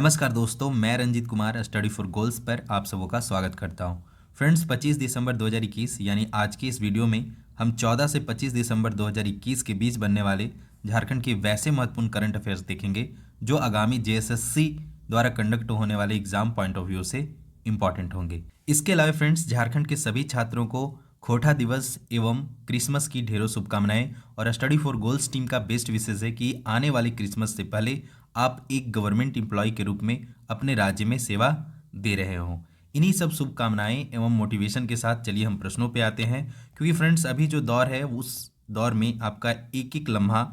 नमस्कार दोस्तों, मैं Ranjit Kumar study for goals पर आप सबों का स्वागत करता हूं। फ्रेंड्स, 25 दिसंबर 2021 यानी आज की इस वीडियो में हम 14 से 25 दिसंबर 2021 के बीच बनने वाले झारखंड के वैसे महत्वपूर्ण करंट अफेयर्स देखेंगे जो आगामी जेएसएससी द्वारा कंडक्ट होने वाले एग्जाम पॉइंट ऑफ व्यू से इंपॉर्टेंट होंगे। इसके अलावा फ्रेंड्स, झारखंड के सभी छात्रों को खोटा दिवस एवं क्रिसमस की ढेरों शुभकामनाएं। और स्टडी फॉर गोल्स टीम का बेस्ट विशेष है कि आने वाली क्रिसमस से पहले आप एक गवर्नमेंट एम्प्लॉय के रूप में अपने राज्य में सेवा दे रहे हो। इन्हीं सब शुभकामनाएं एवं मोटिवेशन के साथ चलिए हम प्रश्नों पे आते हैं, क्योंकि फ्रेंड्स अभी जो दौर है उस दौर में आपका एक एक लम्हा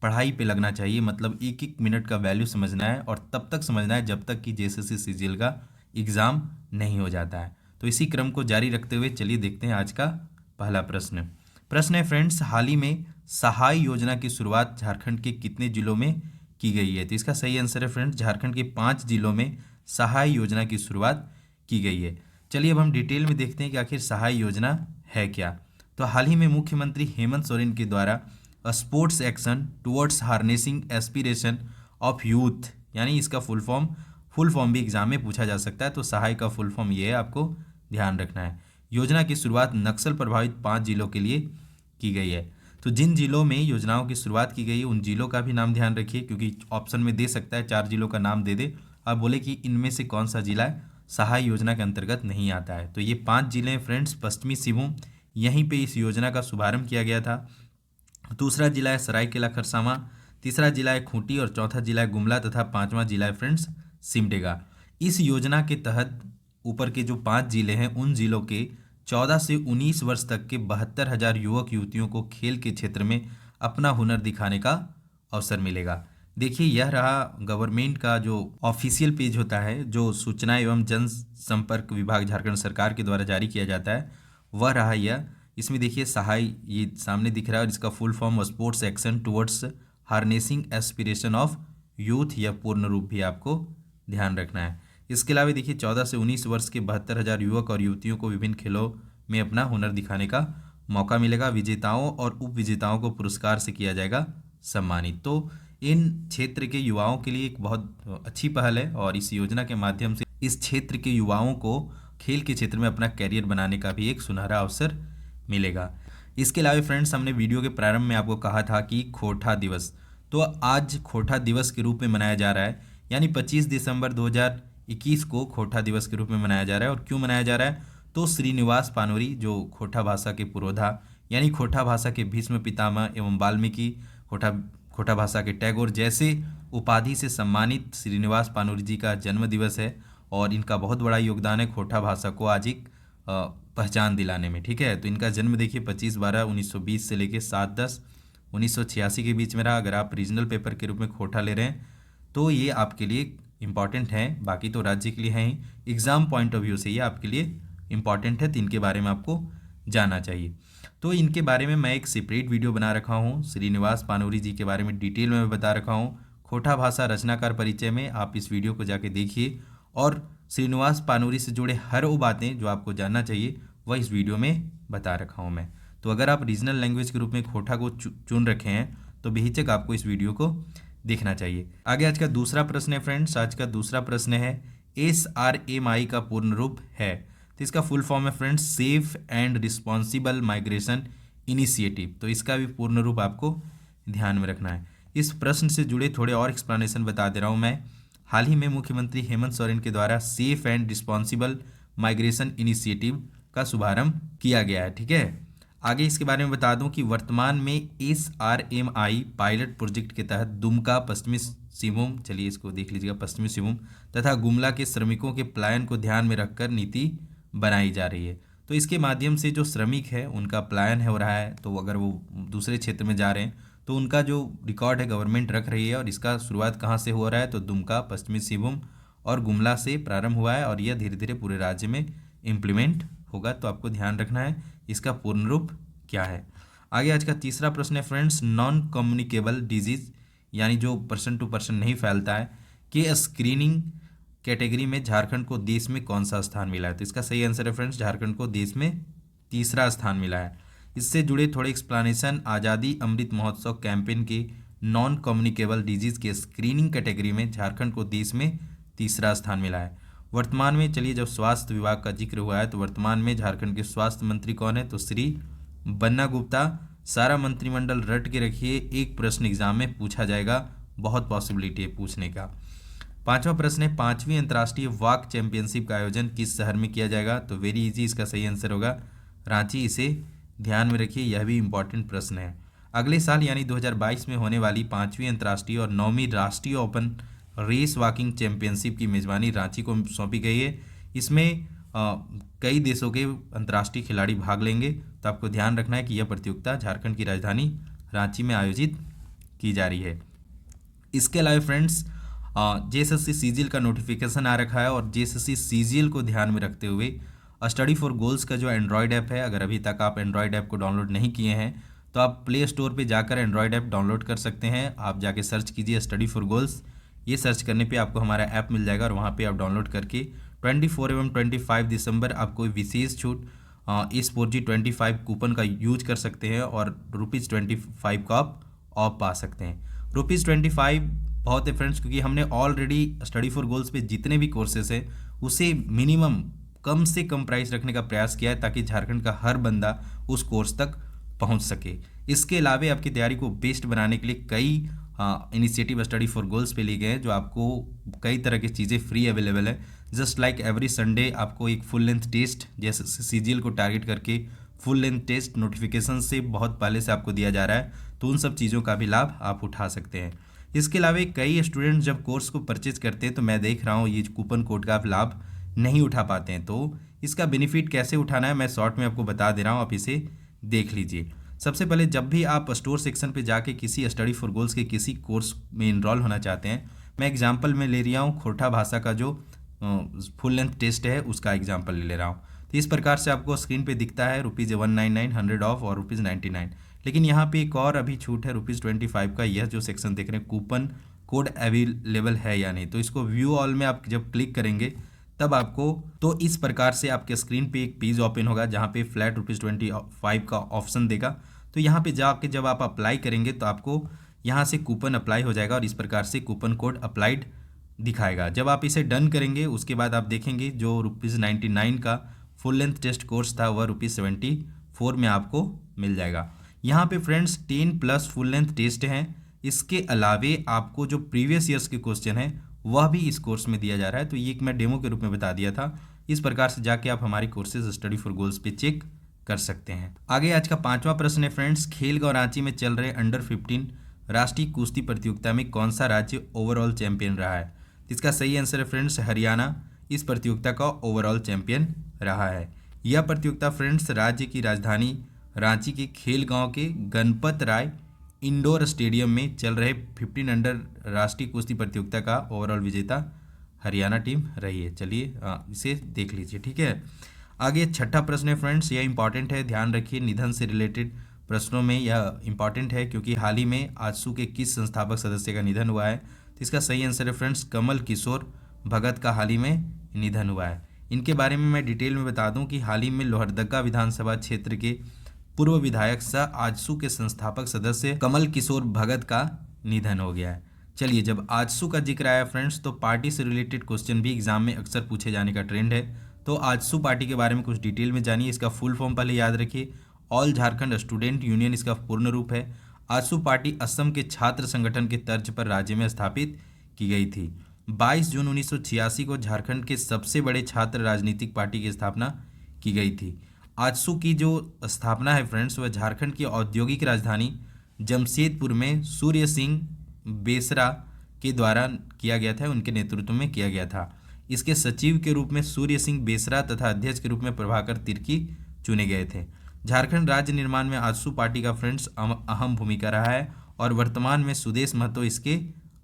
पढ़ाई पे लगना चाहिए। मतलब एक एक मिनट का वैल्यू समझना है और तब तक समझना है जब तक कि जेएसएससी सीजीएल का एग्ज़ाम नहीं हो जाता है। तो इसी क्रम को जारी रखते हुए चलिए देखते हैं आज का पहला प्रश्न। प्रश्न है फ्रेंड्स, हाल ही में सहाय योजना की शुरुआत झारखंड के कितने जिलों में की गई है? तो इसका सही आंसर है फ्रेंड्स, झारखंड के 5 जिलों में सहाय योजना की शुरुआत की गई है। चलिए अब हम डिटेल में देखते हैं कि आखिर सहाय योजना है क्या। तो हाल ही में मुख्यमंत्री हेमंत सोरेन के द्वारा sports action towards harnessing aspiration of youth, यानी इसका फुल फॉर्म भी एग्जाम में पूछा जा सकता है। तो सहाय का फुल फॉर्म ये है, आपको ध्यान रखना है। योजना की शुरुआत नक्सल प्रभावित 5 जिलों के लिए की गई है। तो जिन जिलों में योजनाओं की शुरुआत की गई है उन जिलों का भी नाम ध्यान रखिए, क्योंकि ऑप्शन में दे सकता है 4 जिलों का नाम दे दे, आप बोले कि इनमें से कौन सा जिला सहाय योजना के अंतर्गत नहीं आता है। तो ये 5 जिले हैं फ्रेंड्स। पश्चिमी सिंहभूम, यहीं पे इस योजना का शुभारंभ किया गया था। दूसरा जिला है सरायकेला खरसावां, तीसरा जिला है खूंटी और चौथा जिला है गुमला तथा पांचवा जिला है फ्रेंड्स सिमडेगा। इस योजना के तहत ऊपर के जो 5 जिले हैं उन जिलों के 14 से 19 वर्ष तक के 72,000 युवक युवतियों को खेल के क्षेत्र में अपना हुनर दिखाने का अवसर मिलेगा। देखिए, यह रहा गवर्नमेंट का जो ऑफिशियल पेज होता है, जो सूचना एवं जनसंपर्क विभाग झारखंड सरकार के द्वारा जारी किया जाता है, वह रहा यह। इसमें देखिए सहाय ये सामने दिख रहा है और इसका full form sports action towards harnessing aspiration of youth, यह पूर्ण रूप भी आपको ध्यान रखना है। इसके अलावा देखिए 14 से 19 वर्ष के 72,000 युवक और युवतियों को विभिन्न खेलों में अपना हुनर दिखाने का मौका मिलेगा। विजेताओं और उप विजेताओं को पुरस्कार से किया जाएगा सम्मानित। तो इन क्षेत्र के युवाओं के लिए एक बहुत अच्छी पहल है और इस योजना के माध्यम से इस क्षेत्र के युवाओं को खेल के क्षेत्र में अपना कैरियर बनाने का भी एक सुनहरा अवसर मिलेगा। इसके अलावा फ्रेंड्स, हमने वीडियो के प्रारंभ में आपको कहा था कि खोटा दिवस, तो आज खोटा दिवस के रूप में मनाया जा रहा है, यानी 25 दिसंबर 2021 को खोटा दिवस के रूप में मनाया जा रहा है। और क्यों मनाया जा रहा है? तो श्रीनिवास पानोरी, जो खोटा भाषा के पुरोधा यानी खोटा भाषा के भीष्म पितामह एवं वाल्मीकि, खोटा भाषा के टैगोर जैसे उपाधि से सम्मानित श्रीनिवास पानोरी जी का जन्म दिवस है और इनका बहुत बड़ा योगदान है खोटा भाषा को आज एक पहचान दिलाने में। ठीक है, तो इनका जन्म देखिए 25/12/1920 से लेके 7/10/1986 के बीच में रहा। अगर आप रीजनल पेपर के रूप में खोटा ले रहे हैं तो ये आपके लिए इंपॉर्टेंट है, बाकी तो राज्य के लिए हैं ही, एग्जाम पॉइंट ऑफ व्यू से ये आपके लिए इंपॉर्टेंट है, तो इनके बारे में आपको जानना चाहिए। तो इनके बारे में मैं एक सेपरेट वीडियो बना रखा हूँ, श्रीनिवास पानोरी जी के बारे में डिटेल में मैं बता रखा हूँ। खोटा भाषा रचनाकार परिचय में आप इस वीडियो को जाके देखिए और श्रीनिवास पानोरी से जुड़े हर वो बातें जो आपको जानना चाहिए वह इस वीडियो में बता रखा हूँ मैं। तो अगर आप रीजनल लैंग्वेज के रूप में खोटा को चुन रखे हैं तो बेहिचक आपको इस वीडियो को देखना चाहिए। आगे आज का दूसरा प्रश्न है फ्रेंड्स। आज का दूसरा प्रश्न है SRMI का पूर्ण रूप है, तो इसका फुल फॉर्म है friends safe and responsible migration initiative. तो इसका भी पूर्ण रूप आपको ध्यान में रखना है। इस प्रश्न से जुड़े थोड़े और एक्सप्लेनेशन बता दे रहा हूँ मैं। हाल ही में मुख्यमंत्री हेमंत सोरेन के द्वारा safe and responsible migration initiative का शुभारंभ किया गया है। ठीक है, आगे इसके बारे में बता दूं कि वर्तमान में SRMI पायलट प्रोजेक्ट के तहत दुमका, पश्चिमी सिंहभूम, चलिए इसको देख लीजिएगा, पश्चिमी सिंहभूम तथा गुमला के श्रमिकों के पलायन को ध्यान में रखकर नीति बनाई जा रही है। तो इसके माध्यम से जो श्रमिक है उनका पलायन हो रहा है, तो अगर वो दूसरे क्षेत्र में जा रहे हैं तो उनका जो रिकॉर्ड है गवर्नमेंट रख रही है। और इसका शुरुआत कहाँ से हो रहा है? तो दुमका, पश्चिमी सिंहभूम और गुमला से प्रारंभ हुआ है और यह धीरे धीरे पूरे राज्य में इम्प्लीमेंट होगा। तो आपको ध्यान रखना है इसका पूर्ण रूप क्या है। आगे आज का तीसरा प्रश्न है फ्रेंड्स, नॉन कम्युनिकेबल डिजीज यानी जो पर्सन टू पर्सन नहीं फैलता है के स्क्रीनिंग कैटेगरी में झारखंड को देश में कौन सा स्थान मिला है? तो इसका सही आंसर है फ्रेंड्स, झारखंड को देश में तीसरा स्थान मिला है। इससे जुड़े थोड़े एक्सप्लेनेशन, आज़ादी अमृत महोत्सव कैंपेन के नॉन कम्युनिकेबल डिजीज के स्क्रीनिंग कैटेगरी में झारखंड को देश में तीसरा स्थान मिला है। वर्तमान में चलिए, जब स्वास्थ्य विभाग का जिक्र हुआ है तो वर्तमान में झारखंड के स्वास्थ्य मंत्री कौन है, तो श्री बन्ना गुप्ता। सारा मंत्रिमंडल रट के रखिए, एक प्रश्न एग्जाम में पूछा जाएगा, बहुत पॉसिबिलिटी है पूछने का। पांचवा प्रश्न है, 5वीं अंतर्राष्ट्रीय वॉक चैंपियनशिप का आयोजन किस शहर में किया जाएगा, तो वेरी इजी, इसका सही आंसर होगा रांची। इसे ध्यान में रखिए, यह भी इंपॉर्टेंट प्रश्न है। अगले साल यानी 2022 में होने वाली 5वीं अंतर्राष्ट्रीय और 9वीं राष्ट्रीय ओपन रेस वॉकिंग चैंपियनशिप की मेजबानी रांची को सौंपी गई है। इसमें कई देशों के अंतर्राष्ट्रीय खिलाड़ी भाग लेंगे, तो आपको ध्यान रखना है कि यह प्रतियोगिता झारखंड की राजधानी रांची में आयोजित की जा रही है। इसके अलावा फ्रेंड्स, जेएसएससी सीजीएल का नोटिफिकेशन आ रखा है और जेएसएससी सीजीएल को ध्यान में रखते हुए स्टडी फॉर गोल्स का जो एंड्रॉयड ऐप है, अगर अभी तक आप एंड्रॉयड ऐप को डाउनलोड नहीं किए हैं तो आप प्ले स्टोर पे जाकर एंड्रॉयड ऐप डाउनलोड कर सकते हैं। आप जाके सर्च कीजिए स्टडी फॉर गोल्स, ये सर्च करने पे आपको हमारा ऐप मिल जाएगा और वहाँ पे आप डाउनलोड करके 24 एवं 25 दिसंबर आपको विशेष छूट इस 4G25 कूपन का यूज कर सकते हैं और ₹25 का आप ऑफ पा सकते हैं। ₹25 बहुत है फ्रेंड्स, क्योंकि हमने ऑलरेडी स्टडी फॉर गोल्स पे जितने भी कोर्सेस हैं उसे मिनिमम कम से कम प्राइस रखने का प्रयास किया है ताकि झारखंड का हर बंदा उस कोर्स तक पहुंच सके। इसके अलावा आपकी तैयारी को बेस्ट बनाने के लिए कई इनिशिएटिव स्टडी फॉर गोल्स पे लिए गए हैं, जो आपको कई तरह की चीज़ें फ्री अवेलेबल है। जस्ट लाइक एवरी संडे आपको एक फुल लेंथ टेस्ट, जैसे सीजीएल को टारगेट करके फुल लेंथ टेस्ट नोटिफिकेशन से बहुत पहले से आपको दिया जा रहा है, तो उन सब चीज़ों का भी लाभ आप उठा सकते हैं। इसके अलावा कई स्टूडेंट जब कोर्स को परचेज करते हैं तो मैं देख रहा हूँ ये कूपन कोड का आप लाभ नहीं उठा पाते हैं, तो इसका बेनिफिट कैसे उठाना है मैं शॉर्ट में आपको बता दे रहा हूँ, आप इसे देख लीजिए। सबसे पहले जब भी आप स्टोर सेक्शन पे जाके किसी स्टडी फॉर गोल्स के किसी कोर्स में इनरोल होना चाहते हैं, मैं एग्जांपल में ले रहा हूँ खोरठा भाषा का जो फुल लेंथ टेस्ट है उसका एग्जांपल ले रहा हूँ। तो इस प्रकार से आपको स्क्रीन पे दिखता है ₹199 100 ऑफ और ₹99, लेकिन यहाँ पे एक और अभी छूट है ₹25 का। यह जो सेक्शन देख रहे हैं कूपन कोड अवेलेबल है या नहीं, तो इसको व्यू ऑल में आप जब क्लिक करेंगे तब आपको तो इस प्रकार से आपके स्क्रीन पे एक पेज ओपन होगा जहाँ पे फ्लैट ₹25 का ऑप्शन देगा। तो यहाँ पे जाके जब आप अप्लाई करेंगे तो आपको यहाँ से कूपन अप्लाई हो जाएगा और इस प्रकार से कूपन कोड अप्लाइड दिखाएगा। जब आप इसे डन करेंगे उसके बाद आप देखेंगे जो ₹99 का फुल लेंथ टेस्ट कोर्स था वह ₹74 में आपको मिल जाएगा। यहाँ पे फ्रेंड्स 10+ फुल लेंथ टेस्ट हैं। इसके अलावे आपको जो प्रीवियस ईयर्स के क्वेश्चन हैं वह भी इस कोर्स में दिया जा रहा है, तो ये एक मैं डेमो के रूप में बता दिया था। इस प्रकार से जाके आप हमारे कोर्सेज स्टडी फॉर गोल्स पे चेक कर सकते हैं। आगे आज का 5वां प्रश्न है फ्रेंड्स, खेलगांव रांची में चल रहे अंडर 15 राष्ट्रीय कुश्ती प्रतियोगिता में कौन सा राज्य ओवरऑल चैंपियन रहा है। इसका सही आंसर है फ्रेंड्स हरियाणा इस प्रतियोगिता का ओवरऑल चैंपियन रहा है। यह प्रतियोगिता फ्रेंड्स राज्य की राजधानी रांची के खेलगांव के गणपत राय इंडोर स्टेडियम में चल रहे 15 अंडर राष्ट्रीय कुश्ती प्रतियोगिता का ओवरऑल विजेता हरियाणा टीम रही है। चलिए इसे देख लीजिए, ठीक है। आगे 6ठा प्रश्न है फ्रेंड्स, यह इंपॉर्टेंट है, ध्यान रखिए। निधन से रिलेटेड प्रश्नों में यह इंपॉर्टेंट है क्योंकि हाल ही में आजसू के किस संस्थापक सदस्य का निधन हुआ है। तो इसका सही आंसर है फ्रेंड्स कमल किशोर भगत का हाल ही में निधन हुआ है। इनके बारे में मैं डिटेल में बता दूं कि हाल ही में लोहरदगा विधानसभा क्षेत्र के पूर्व विधायक सह आजसू के संस्थापक सदस्य कमल किशोर भगत का निधन हो गया है। चलिए, जब आजसू का जिक्र आया फ्रेंड्स तो पार्टी से रिलेटेड क्वेश्चन भी एग्जाम में अक्सर पूछे जाने का ट्रेंड है। तो आजसू पार्टी के बारे में कुछ डिटेल में जानिए। इसका फुल फॉर्म पहले याद रखिए, ऑल झारखंड स्टूडेंट यूनियन इसका पूर्ण रूप है। आजसू पार्टी असम के छात्र संगठन के तर्ज पर राज्य में स्थापित की गई थी। 22 जून 1986 को झारखंड के सबसे बड़े छात्र राजनीतिक पार्टी की स्थापना की गई थी। आजसू की जो स्थापना है फ्रेंड्स वह झारखंड की औद्योगिक राजधानी जमशेदपुर में सूर्य सिंह बेसरा के द्वारा किया गया था, उनके नेतृत्व में किया गया था। इसके सचिव के रूप में सूर्य सिंह बेसरा तथा अध्यक्ष के रूप में प्रभाकर तिर्की चुने गए थे। झारखंड राज्य निर्माण में आजसू पार्टी का फ्रेंड्स अहम भूमिका रहा है और वर्तमान में सुदेश महतो इसके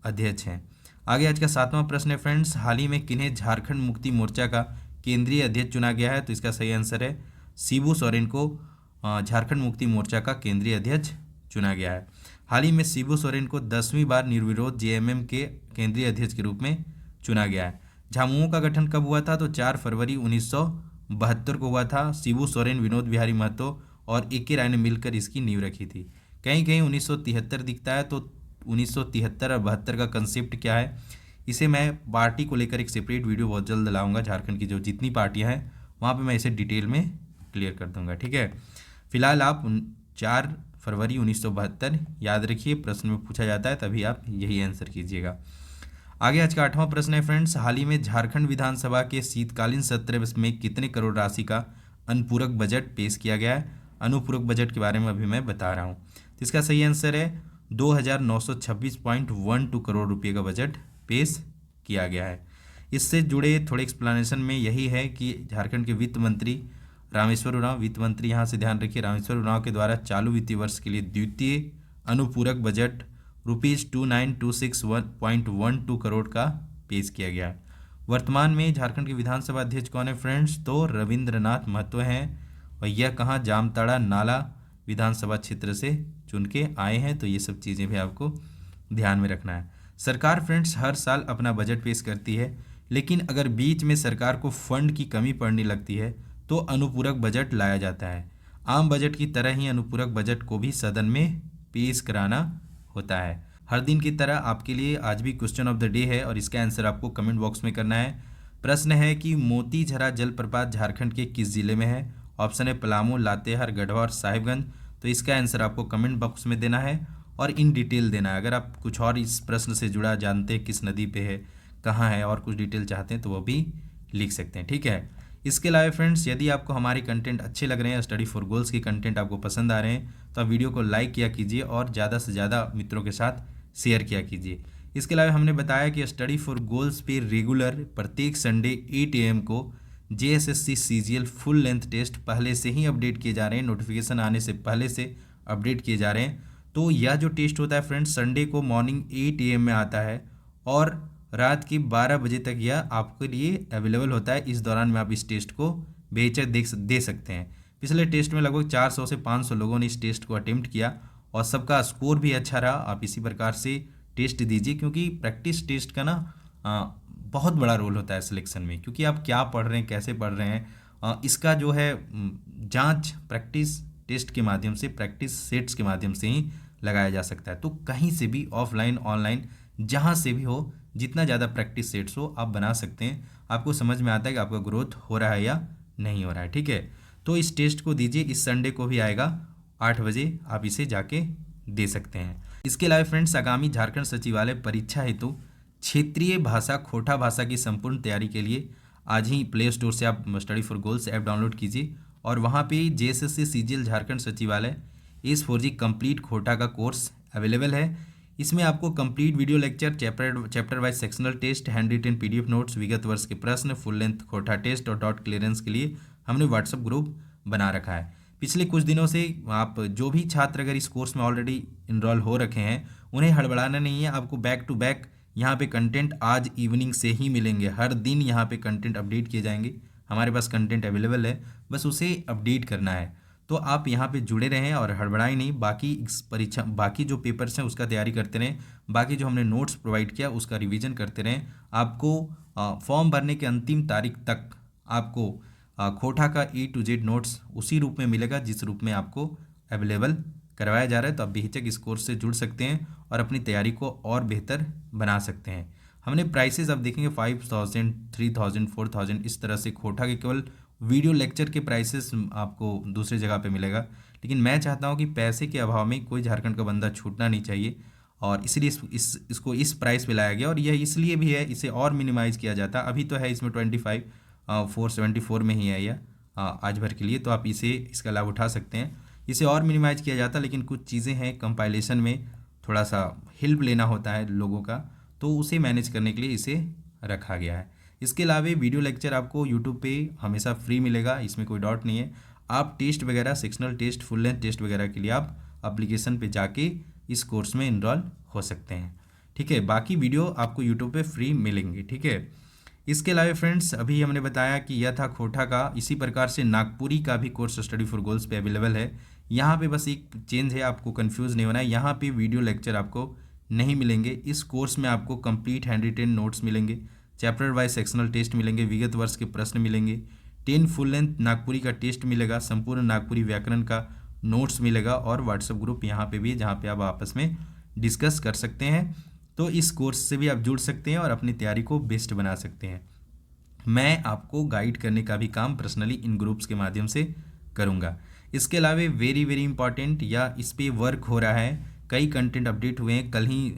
अध्यक्ष हैं। आगे आज का 7वां प्रश्न है फ्रेंड्स, हाल ही में किन्हें झारखंड मुक्ति मोर्चा का केंद्रीय अध्यक्ष चुना गया है। तो इसका सही आंसर है शिबू सोरेन को झारखंड मुक्ति मोर्चा का केंद्रीय अध्यक्ष चुना गया है। हाल ही में शिबू सोरेन को 10वीं बार निर्विरोध जेएमएम के केंद्रीय अध्यक्ष के रूप में चुना गया है। झामुमो का गठन कब हुआ था, तो 4 फरवरी 1972 को हुआ था। शिबू सोरेन, विनोद बिहारी महतो और ए के राय ने मिलकर इसकी नींव रखी थी। कहीं कहीं 1973 दिखता है, तो 1973 और 72 का कंसेप्ट क्या है इसे मैं पार्टी को लेकर एक सेपरेट वीडियो बहुत जल्द लाऊंगा। झारखंड की जो जितनी पार्टियां हैं वहाँ पे मैं इसे डिटेल में क्लियर कर दूंगा, ठीक है। फिलहाल आप 4 फरवरी 1972 याद रखिए, प्रश्न में पूछा जाता है तभी आप यही आंसर कीजिएगा। आगे आज का 8वां प्रश्न है फ्रेंड्स, हाल ही में झारखंड विधानसभा के शीतकालीन सत्र में कितने करोड़ राशि का अनुपूरक बजट पेश किया गया है। अनुपूरक बजट के बारे में अभी मैं बता रहा हूँ। तो इसका सही आंसर है 2926.12 करोड़ रुपये का बजट पेश किया गया है। इससे जुड़े थोड़े एक्सप्लेनेशन में यही है कि झारखंड के वित्त मंत्री रामेश्वर उरांव, वित्त मंत्री यहाँ से ध्यान रखिए, रामेश्वर उरांव के द्वारा चालू वित्तीय वर्ष के लिए द्वितीय अनुपूरक बजट ₹2926.12 करोड़ का पेश किया गया। वर्तमान में झारखंड के विधानसभा अध्यक्ष कौन है फ्रेंड्स, तो रविंद्रनाथ महतो हैं, और यह कहाँ, जामताड़ा नाला विधानसभा क्षेत्र से चुन के आए हैं। तो ये सब चीज़ें भी आपको ध्यान में रखना है। सरकार फ्रेंड्स हर साल अपना बजट पेश करती है, लेकिन अगर बीच में सरकार को फंड की कमी पड़ने लगती है तो अनुपूरक बजट लाया जाता है। आम बजट की तरह ही अनुपूरक बजट को भी सदन में पेश कराना होता है। हर दिन की तरह आपके लिए आज भी क्वेश्चन ऑफ द डे है और इसका आंसर आपको कमेंट बॉक्स में करना है। प्रश्न है कि मोतीझरा जलप्रपात झारखंड के किस जिले में है। ऑप्शन है पलामू, लातेहार, गढ़वा और साहिबगंज। तो इसका आंसर आपको कमेंट बॉक्स में देना है और इन डिटेल देना है। अगर आप कुछ और इस प्रश्न से जुड़ा जानते हैं, किस नदी पे है, कहाँ है, और कुछ डिटेल चाहते हैं तो वो भी लिख सकते हैं, ठीक है। इसके अलावा फ्रेंड्स यदि आपको हमारे कंटेंट अच्छे लग रहे हैं, स्टडी फॉर गोल्स के कंटेंट आपको पसंद आ रहे हैं, तो आप वीडियो को लाइक किया कीजिए और ज़्यादा से ज़्यादा मित्रों के साथ शेयर किया कीजिए। इसके अलावा हमने बताया कि स्टडी फॉर गोल्स पे रेगुलर प्रत्येक संडे 8 AM को JSSC CGL full length test पहले से ही अपडेट किए जा रहे हैं, नोटिफिकेशन आने से पहले से अपडेट किए जा रहे हैं। तो यह जो टेस्ट होता है फ्रेंड्स संडे को मॉर्निंग 8 AM में आता है और रात के 12 बजे तक यह आपके लिए अवेलेबल होता है। इस दौरान में आप इस टेस्ट को बेहिचक दे सकते हैं। पिछले टेस्ट में लगभग 400 से 500 लोगों ने इस टेस्ट को अटेम्प्ट किया और सबका स्कोर भी अच्छा रहा। आप इसी प्रकार से टेस्ट दीजिए, क्योंकि प्रैक्टिस टेस्ट का ना बहुत बड़ा रोल होता है सिलेक्शन में, क्योंकि आप क्या पढ़ रहे हैं, कैसे पढ़ रहे हैं, इसका जो है जांच प्रैक्टिस टेस्ट के माध्यम से, प्रैक्टिस सेट्स के माध्यम से ही लगाया जा सकता है। तो कहीं से भी ऑफलाइन ऑनलाइन जहाँ से भी हो, जितना ज़्यादा प्रैक्टिस सेट्स हो आप बना सकते हैं। आपको समझ में आता है कि आपका ग्रोथ हो रहा है या नहीं हो रहा है, ठीक है। तो इस टेस्ट को दीजिए, इस संडे को भी आएगा 8 बजे, आप इसे जाके दे सकते हैं। इसके अलावा फ्रेंड्स आगामी झारखंड सचिवालय परीक्षा हेतु क्षेत्रीय भाषा खोटा भाषा की संपूर्ण तैयारी के लिए आज ही प्ले स्टोर से आप study for goals app download कीजिए और वहाँ पे JSSC CGL झारखंड सचिवालय ACE4G कंप्लीट खोटा का कोर्स अवेलेबल है। इसमें आपको complete video lecture, chapter wise sectional test, hand written PDF notes, विगत वर्ष के प्रश्न, फुल लेंथ खोटा टेस्ट और डॉट क्लियरेंस के लिए हमने व्हाट्सएप ग्रुप बना रखा है। पिछले कुछ दिनों से आप जो भी छात्र अगर इस कोर्स में ऑलरेडी इनरोल हो रखे हैं उन्हें हड़बड़ाना नहीं है। आपको बैक टू बैक यहाँ पे कंटेंट आज इवनिंग से ही मिलेंगे। हर दिन यहाँ पे कंटेंट अपडेट किए जाएंगे। हमारे पास कंटेंट अवेलेबल है, बस उसे अपडेट करना है। तो आप यहाँ पे जुड़े रहें और हड़बड़ाई नहीं। बाकी परीक्षा, बाकी जो पेपर्स हैं उसका तैयारी करते रहें, बाकी जो हमने नोट्स प्रोवाइड किया उसका रिवीजन करते रहें। आपको फॉर्म भरने के अंतिम तारीख तक आपको खोटा का A to Z नोट्स उसी रूप में मिलेगा जिस रूप में आपको अवेलेबल करवाया जा रहा है। तो आप बेहिचक इस कोर्स से जुड़ सकते हैं और अपनी तैयारी को और बेहतर बना सकते हैं। हमने प्राइसेस अब देखेंगे 5000, 3000, 4000 इस तरह से खोटा के केवल वीडियो लेक्चर के प्राइसेस आपको दूसरी जगह पे मिलेगा। लेकिन मैं चाहता हूँ कि पैसे के अभाव में कोई झारखंड का बंदा छूटना नहीं चाहिए और इसलिए इसको इस प्राइस पे लाया गया। और यह इसलिए भी है, इसे और मिनिमाइज़ किया जाता। अभी तो है इसमें 25,474 में ही है यह आज भर के लिए, तो आप इसका लाभ उठा सकते हैं। इसे और मिनिमाइज़ किया जाता, लेकिन कुछ चीज़ें हैं कंपाइलेशन में थोड़ा सा हेल्प लेना होता है लोगों का, तो उसे मैनेज करने के लिए इसे रखा गया है। इसके अलावा वीडियो लेक्चर आपको यूट्यूब पे हमेशा फ्री मिलेगा, इसमें कोई डाउट नहीं है। आप टेस्ट वगैरह, sectional test, full length test वगैरह के लिए आप एप्लीकेशन पे जाके इस कोर्स में इनरोल हो सकते हैं, ठीक है। बाकी वीडियो आपको यूट्यूब पे फ्री मिलेंगे, ठीक है। इसके अलावा फ्रेंड्स अभी हमने बताया कि यह था खोटा का, इसी प्रकार से नागपुरी का भी कोर्स स्टडी फॉर गोल्स पे अवेलेबल है। यहाँ पे बस एक चेंज है, आपको कंफ्यूज नहीं होना है। यहाँ पे वीडियो लेक्चर आपको नहीं मिलेंगे। इस कोर्स में आपको कंप्लीट हैंड रिटेन नोट्स मिलेंगे, चैप्टर वाइज सेक्शनल टेस्ट मिलेंगे, विगत वर्ष के प्रश्न मिलेंगे, 10 फुल लेंथ नागपुरी का टेस्ट मिलेगा, संपूर्ण नागपुरी व्याकरण का नोट्स मिलेगा और व्हाट्सएप ग्रुप यहाँ पे भी, जहाँ पे आप आपस में डिस्कस कर सकते हैं। तो इस कोर्स से भी आप जुड़ सकते हैं और अपनी तैयारी को बेस्ट बना सकते हैं। मैं आपको गाइड करने का भी काम पर्सनली इन ग्रुप्स के माध्यम से करूँगा। इसके अलावा वेरी वेरी इंपॉर्टेंट, या इस पे वर्क हो रहा है, कई कंटेंट अपडेट हुए हैं। कल ही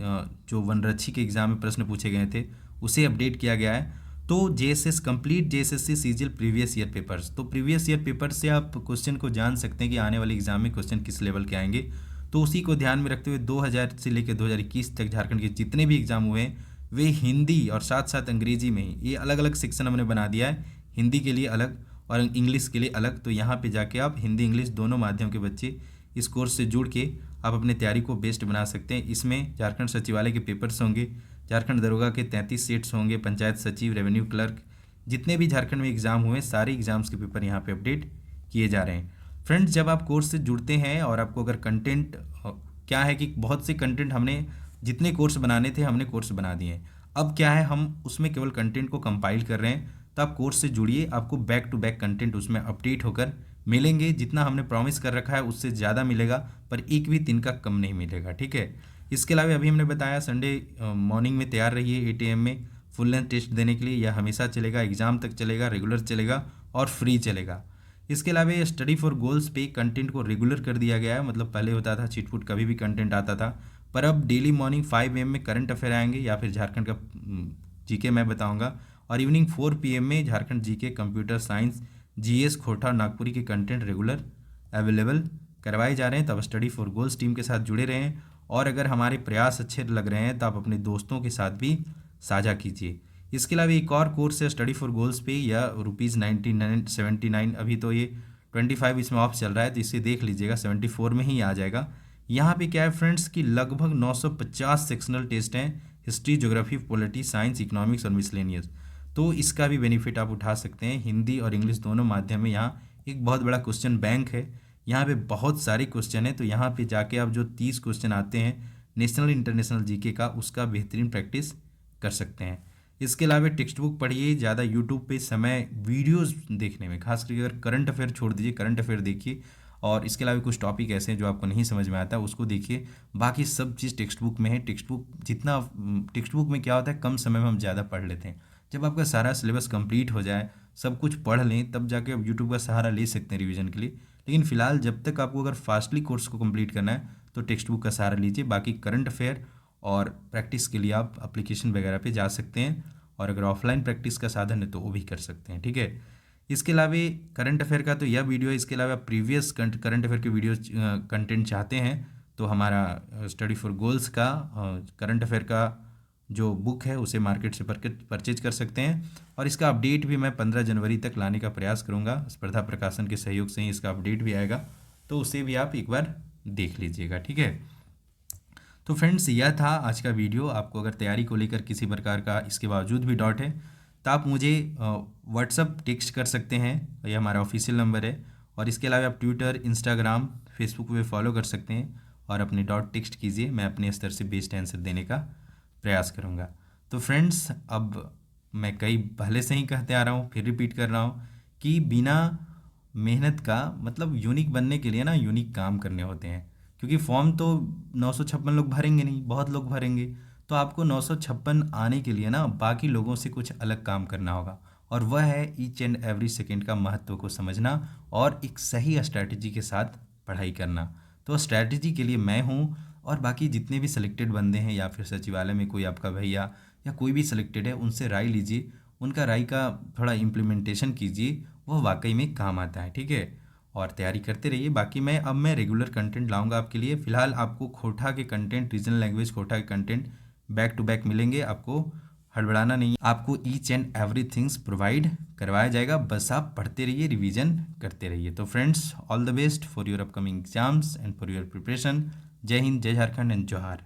जो वनरक्षी के एग्ज़ाम में प्रश्न पूछे गए थे उसे अपडेट किया गया है। तो JSS complete JSSC CGL previous year papers, तो प्रीवियस ईयर पेपर से आप क्वेश्चन को जान सकते हैं कि आने वाले एग्जाम में क्वेश्चन किस लेवल के आएंगे। तो उसी को ध्यान में रखते हुए 2000 से लेकर 2021 तक झारखंड के जितने भी एग्जाम हुए हैं वे हिंदी और साथ साथ अंग्रेजी में ही, ये अलग अलग सेक्शन हमने बना दिया है, हिंदी के लिए अलग और इंग्लिश के लिए अलग। तो यहाँ पे जाके आप हिंदी इंग्लिश दोनों माध्यम के बच्चे इस कोर्स से जुड़ के आप अपने तैयारी को बेस्ट बना सकते हैं। इसमें झारखंड सचिवालय के पेपर्स होंगे, झारखंड दरोगा के 33 सेट्स होंगे, पंचायत सचिव, रेवेन्यू क्लर्क, जितने भी झारखंड में एग्ज़ाम हुए सारे एग्ज़ाम्स के पेपर यहाँ पे अपडेट किए जा रहे हैं। फ्रेंड्स, जब आप कोर्स से जुड़ते हैं और आपको अगर कंटेंट, क्या है कि बहुत से कंटेंट हमने जितने कोर्स बनाने थे हमने कोर्स बना दिए हैं, अब क्या है हम उसमें केवल कंटेंट को कंपाइल कर रहे हैं। तो आप कोर्स से जुड़िए, आपको बैक टू बैक कंटेंट उसमें अपडेट होकर मिलेंगे। जितना हमने प्रॉमिस कर रखा है उससे ज़्यादा मिलेगा, पर एक भी दिन का कम नहीं मिलेगा, ठीक है। इसके अलावा अभी हमने बताया संडे मॉर्निंग में तैयार रहिए 8 AM में फुल लेंथ टेस्ट देने के लिए। यह हमेशा चलेगा, एग्ज़ाम तक चलेगा, रेगुलर चलेगा और फ्री चलेगा। इसके अलावा स्टडी फॉर गोल्स पे कंटेंट को रेगुलर कर दिया गया है। मतलब पहले होता था चिटपुट कभी भी कंटेंट आता था, पर अब डेली मॉर्निंग 5 AM में करंट अफेयर आएंगे या फिर झारखंड का जीके मैं बताऊंगा, और इवनिंग 4 PM में Jharkhand GK, computer science, GS, खोटा, नागपुरी के कंटेंट रेगुलर अवेलेबल करवाए जा रहे हैं। तब स्टडी फॉर गोल्स टीम के साथ जुड़े रहें, और अगर हमारे प्रयास अच्छे लग रहे हैं तो आप अपने दोस्तों के साथ भी साझा कीजिए। इसके अलावा एक और कोर्स है स्टडी फॉर गोल्स पे, या ₹99.79, अभी तो ये 25 इसमें ऑफ चल रहा है, तो इसे देख लीजिएगा, 74 में ही आ जाएगा। यहाँ पे क्या है फ्रेंड्स कि लगभग 950 सेक्शनल टेस्ट हैं, history, geography, polity, science, economics और मिसलेनियस। तो इसका भी बेनिफिट आप उठा सकते हैं। हिंदी और इंग्लिश दोनों माध्यम में यहाँ एक बहुत बड़ा क्वेश्चन बैंक है, यहाँ पे बहुत सारे क्वेश्चन है। तो यहाँ पे जाके आप जो 30 क्वेश्चन आते हैं नेशनल इंटरनेशनल जीके का, उसका बेहतरीन प्रैक्टिस कर सकते हैं। इसके अलावा टेक्स्ट बुक पढ़िए, ज़्यादा यूट्यूब पे समय वीडियोस देखने में, खास करके अगर करंट अफेयर छोड़ दीजिए, करंट अफेयर देखिए, और इसके अलावा कुछ टॉपिक ऐसे हैं जो आपको नहीं समझ में आता उसको देखिए। बाकी सब चीज़ टेक्स्ट बुक में है। टेक्स्ट बुक जितना, टेक्स्ट बुक में क्या होता है, कम समय में हम ज़्यादा पढ़ लेते हैं। जब आपका सारा सिलेबस कंप्लीट हो जाए, सब कुछ पढ़ लें, तब जाके आप यूट्यूब का सहारा ले सकते हैं रिवीजन के लिए। लेकिन फिलहाल जब तक आपको अगर फास्टली कोर्स को कंप्लीट करना है तो टेक्स्ट बुक का सहारा लीजिए। बाकी करंट अफेयर और प्रैक्टिस के लिए आप एप्लीकेशन वगैरह पे जा सकते हैं, और अगर ऑफलाइन प्रैक्टिस का साधन है तो वो भी कर सकते हैं, ठीक है। इसके अलावा करंट अफेयर का तो यह वीडियो है। इसके अलावा प्रीवियस करंट अफेयर के वीडियो कंटेंट चाहते हैं तो हमारा स्टडी फॉर गोल्स का करंट अफेयर का जो बुक है उसे मार्केट से परचेज कर सकते हैं, और इसका अपडेट भी मैं 15 जनवरी तक लाने का प्रयास करूंगा। स्पर्धा प्रकाशन के सहयोग से ही इसका अपडेट भी आएगा, तो उसे भी आप एक बार देख लीजिएगा, ठीक है। तो फ्रेंड्स, यह था आज का वीडियो। आपको अगर तैयारी को लेकर किसी प्रकार का इसके बावजूद भी डाउट है तो आप मुझे व्हाट्सअप टेक्स्ट कर सकते हैं, यह हमारा ऑफिशियल नंबर है। और इसके अलावा आप ट्विटर, इंस्टाग्राम, फेसबुक पे फॉलो कर सकते हैं, और अपने डाउट टेक्स्ट कीजिए, मैं अपने स्तर से बेस्ट आंसर देने का प्रयास करूँगा। तो फ्रेंड्स, अब मैं कई पहले से ही कहते आ रहा हूँ, फिर रिपीट कर रहा हूँ कि बिना मेहनत का, मतलब यूनिक बनने के लिए ना यूनिक काम करने होते हैं। क्योंकि फॉर्म तो 956 लोग भरेंगे नहीं, बहुत लोग भरेंगे, तो आपको 956 आने के लिए ना बाकी लोगों से कुछ अलग काम करना होगा, और वह है ईच एंड एवरी सेकेंड का महत्व को समझना और एक सही स्ट्रैटेजी के साथ पढ़ाई करना। तो स्ट्रैटेजी के लिए मैं हूँ, और बाकी जितने भी सिलेक्टेड बंदे हैं या फिर सचिवालय में कोई आपका भैया या कोई भी सिलेक्टेड है, उनसे राय लीजिए, उनका राय का थोड़ा इम्प्लीमेंटेशन कीजिए, वह वाकई में काम आता है, ठीक है। और तैयारी करते रहिए। बाकी मैं रेगुलर कंटेंट लाऊंगा आपके लिए। फिलहाल आपको खोटा के कंटेंट, रीजनल लैंग्वेज खोटा के कंटेंट बैक टू बैक मिलेंगे, आपको हड़बड़ाना नहीं, आपको each and every things provide करवाया जाएगा। बस आप पढ़ते रहिए, रिवीजन करते रहिए। तो friends, all the best for your upcoming exams and for your preparation. जय हिंद, जय झारखंड एंड जोहार।